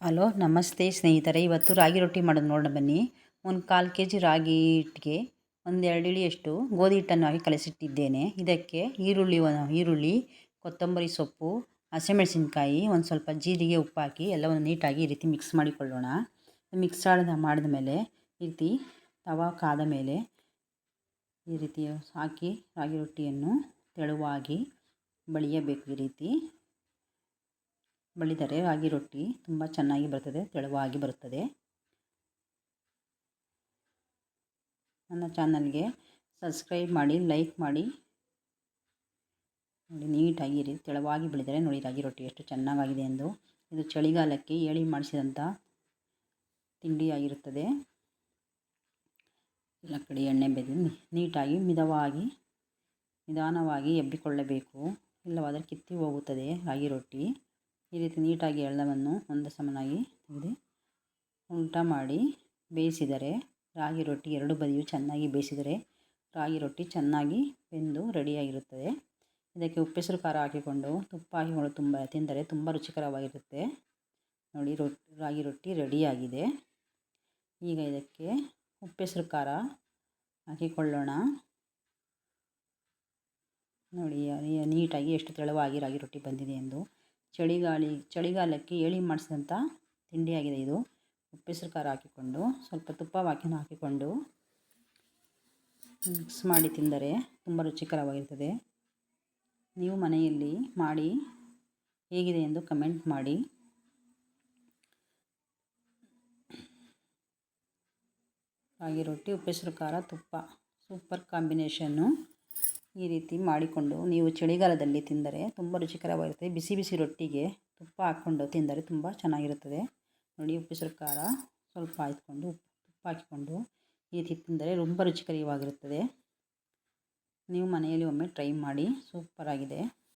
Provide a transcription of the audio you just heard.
Hello ನಮಸ್ತೆ ಸ್ನೇಹಿತರೆ, ಇವತ್ತು ರಾಗಿ ರೊಟ್ಟಿ ಮಾಡೋದು ನೋಡೋಣ ಬನ್ನಿ. ಒಂದು 1/4 kg ರಾಗಿ ಹಿಟ್ಟಿಗೆ ಒಂದು 2 ಇಳಿಯಷ್ಟು ಗೋಧಿ ಹಿಟ್ಟನ್ನು ಹಾಕಿ ಕಲಸಿಟ್ಟಿದ್ದೇನೆ. ಇದಕ್ಕೆ ಈರುಳ್ಳಿ, ಕೊತ್ತಂಬರಿ ಸೊಪ್ಪು, ಹಸಿಮೆಣಸಿನ್ಕಾಯಿ, ಒಂದು ಸ್ವಲ್ಪ ಜೀರಿಗೆ, ಉಪ್ಪು ಹಾಕಿ ಎಲ್ಲವನ್ನು ನೀಟಾಗಿ ಈ ರೀತಿ ಮಿಕ್ಸ್ ಮಾಡಿಕೊಳ್ಳೋಣ. ಮಿಕ್ಸ್ ಮಾಡಿದ ಮೇಲೆ ಈ ರೀತಿ ತವಾ ಕಾದ ಮೇಲೆ ಈ ರೀತಿ ಹಾಕಿ ರಾಗಿ ರೊಟ್ಟಿಯನ್ನು ತೆಳುವಾಗಿ ಬಳಿಯಬೇಕು. ಈ ರೀತಿ ಬಳಿದರೆ ರಾಗಿ ರೊಟ್ಟಿ ತುಂಬ ಚೆನ್ನಾಗಿ ಬರ್ತದೆ, ತೆಳುವಾಗಿ ಬರುತ್ತದೆ. ನನ್ನ ಚಾನಲ್ಗೆ ಸಬ್ಸ್ಕ್ರೈಬ್ ಮಾಡಿ, ಲೈಕ್ ಮಾಡಿ. ನೋಡಿ, ನೀಟಾಗಿ ಈ ರೀತಿ ತೆಳುವಾಗಿ ಬೆಳೆದರೆ ನೋಡಿ ರಾಗಿ ರೊಟ್ಟಿ ಎಷ್ಟು ಚೆನ್ನಾಗಿದೆ ಎಂದು. ಇದು ಚಳಿಗಾಲಕ್ಕೆ ಏಳಿ ಮಾಡಿಸಿದಂಥ ತಿಂಡಿಯಾಗಿರುತ್ತದೆ. ಎಲ್ಲ ಕಡೆ ಎಣ್ಣೆ ಬೆದ್ದು ನೀಟಾಗಿ ನಿಧಾನವಾಗಿ ಎಬ್ಬಿಕೊಳ್ಳಬೇಕು, ಇಲ್ಲವಾದರೆ ಕಿತ್ತಿ ಹೋಗುತ್ತದೆ ರಾಗಿ ರೊಟ್ಟಿ. ಈ ರೀತಿ ನೀಟಾಗಿ ಎಲ್ಲವನ್ನು ಒಂದು ಸಮನಾಗಿ ತೆಗೆದು ಉಲ್ಟಾ ಮಾಡಿ ಬೇಯಿಸಿದರೆ ರಾಗಿ ರೊಟ್ಟಿ ಎರಡು ಬದಿಯೂ ಚೆನ್ನಾಗಿ ಬೇಯಿಸಿದರೆ ರಾಗಿ ರೊಟ್ಟಿ ಚೆನ್ನಾಗಿ ಬೆಂದು ರೆಡಿಯಾಗಿರುತ್ತದೆ. ಇದಕ್ಕೆ ಉಪ್ಪೆಸರು ಖಾರ ಹಾಕಿಕೊಂಡು ತುಪ್ಪ ಹಾಕಿಕೊಂಡು ತಿಂದರೆ ತುಂಬ ರುಚಿಕರವಾಗಿರುತ್ತೆ. ನೋಡಿ, ರಾಗಿ ರೊಟ್ಟಿ ರೆಡಿಯಾಗಿದೆ. ಈಗ ಇದಕ್ಕೆ ಉಪ್ಪೆಸರು ಖಾರ ಹಾಕಿಕೊಳ್ಳೋಣ. ನೋಡಿ ನೀಟಾಗಿ ಎಷ್ಟು ತೆಳುವಾಗಿ ರಾಗಿ ರೊಟ್ಟಿ ಬಂದಿದೆ ಎಂದು. ಚಳಿಗಾಲಕ್ಕೆ ಏಳಿ ಮಾಡಿಸಿದಂಥ ತಿಂಡಿಯಾಗಿದೆ ಇದು. ಉಪ್ಪೆಸರು ಖಾರ ಹಾಕಿಕೊಂಡು ಸ್ವಲ್ಪ ತುಪ್ಪ ಹಾಕಿಕೊಂಡು ಮಿಕ್ಸ್ ಮಾಡಿ ತಿಂದರೆ ತುಂಬ ರುಚಿಕರವಾಗಿರ್ತದೆ. ನೀವು ಮನೆಯಲ್ಲಿ ಮಾಡಿ ಹೇಗಿದೆ ಎಂದು ಕಮೆಂಟ್ ಮಾಡಿ. ರಾಗಿ ರೊಟ್ಟಿ, ಉಪ್ಪೆಸರು ಖಾರ, ತುಪ್ಪ ಸೂಪರ್ ಕಾಂಬಿನೇಷನ್ನು. ಈ ರೀತಿ ಮಾಡಿಕೊಂಡು ನೀವು ಚಳಿಗಾಲದಲ್ಲಿ ತಿಂದರೆ ತುಂಬ ರುಚಿಕರವಾಗಿರುತ್ತೆ. ಬಿಸಿ ಬಿಸಿ ರೊಟ್ಟಿಗೆ ತುಪ್ಪ ಹಾಕ್ಕೊಂಡು ತಿಂದರೆ ತುಂಬ ಚೆನ್ನಾಗಿರುತ್ತದೆ. ನೋಡಿ, ಉಪ್ಪೆಸರು ಖಾರ ಸ್ವಲ್ಪ ಹಾಕ್ಕೊಂಡು ತುಪ್ಪ ಹಾಕಿಕೊಂಡು ಈ ರೀತಿ ತಿಂದರೆ ತುಂಬ ರುಚಿಕರವಾಗಿರುತ್ತದೆ. ನೀವು ಮನೆಯಲ್ಲಿ ಒಮ್ಮೆ ಟ್ರೈ ಮಾಡಿ, ಸೂಪರಾಗಿದೆ.